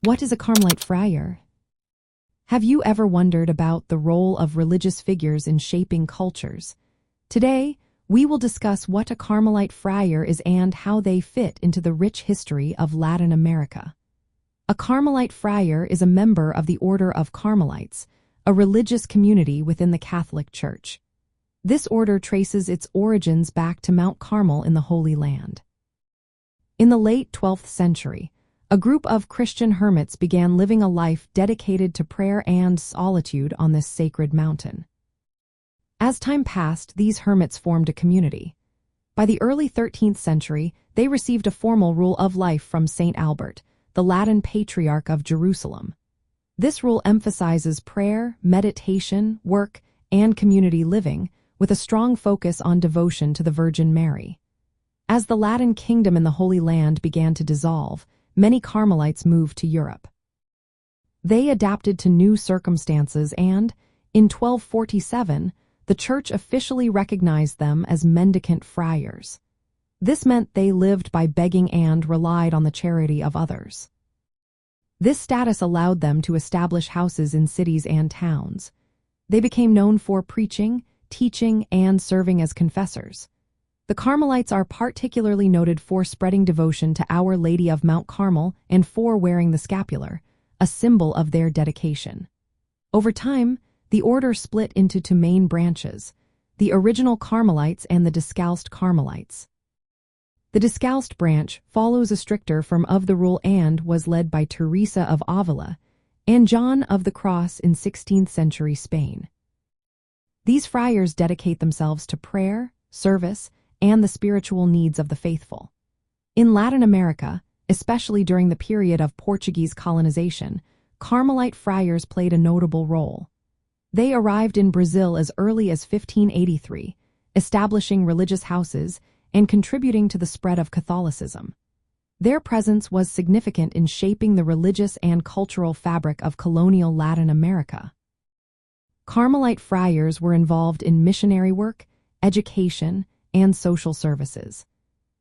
What is a Carmelite Friar? Have you ever wondered about the role of religious figures in shaping cultures? Today, we will discuss what a Carmelite Friar is and how they fit into the rich history of Latin America. A Carmelite Friar is a member of the Order of Carmelites, a religious community within the Catholic Church. This order traces its origins back to Mount Carmel in the Holy Land. In the late 12th century, a group of Christian hermits began living a life dedicated to prayer and solitude on this sacred mountain. As time passed, these hermits formed a community. By the early 13th century, they received a formal rule of life from Saint Albert, the Latin Patriarch of Jerusalem. This rule emphasizes prayer, meditation, work, and community living, with a strong focus on devotion to the Virgin Mary. As the Latin kingdom in the Holy Land began to dissolve, many Carmelites moved to Europe. They adapted to new circumstances and, in 1247, the Church officially recognized them as mendicant friars. This meant they lived by begging and relied on the charity of others. This status allowed them to establish houses in cities and towns. They became known for preaching, teaching, and serving as confessors. The Carmelites are particularly noted for spreading devotion to Our Lady of Mount Carmel and for wearing the scapular, a symbol of their dedication. Over time, the order split into two main branches, the original Carmelites and the Discalced Carmelites. The Discalced branch follows a stricter form of the rule and was led by Teresa of Avila and John of the Cross in 16th century Spain. These friars dedicate themselves to prayer, service, and the spiritual needs of the faithful. In Latin America, especially during the period of Portuguese colonization, Carmelite friars played a notable role. They arrived in Brazil as early as 1583, establishing religious houses and contributing to the spread of Catholicism. Their presence was significant in shaping the religious and cultural fabric of colonial Latin America. Carmelite friars were involved in missionary work, education, and social services.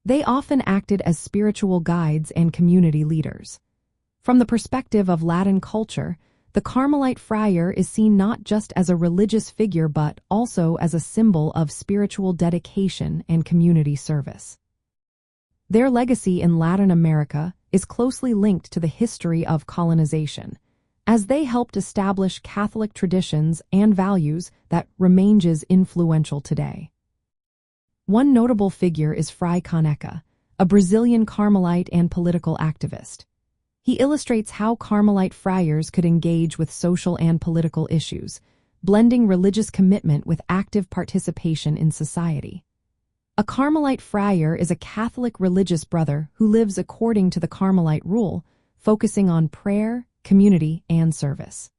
They often acted as spiritual guides and community leaders. From the perspective of Latin culture, the Carmelite friar is seen not just as a religious figure but also as a symbol of spiritual dedication and community service. Their legacy in Latin America is closely linked to the history of colonization, as they helped establish Catholic traditions and values that remain influential today. One notable figure is Frei Caneca, a Brazilian Carmelite and political activist. He illustrates how Carmelite friars could engage with social and political issues, blending religious commitment with active participation in society. A Carmelite friar is a Catholic religious brother who lives according to the Carmelite rule, focusing on prayer, community, and service.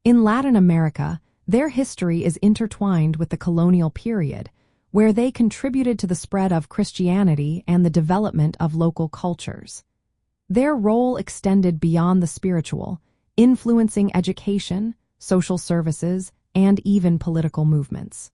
In Latin America, their history is intertwined with the colonial period, where they contributed to the spread of Christianity and the development of local cultures. Their role extended beyond the spiritual, influencing education, social services, and even political movements.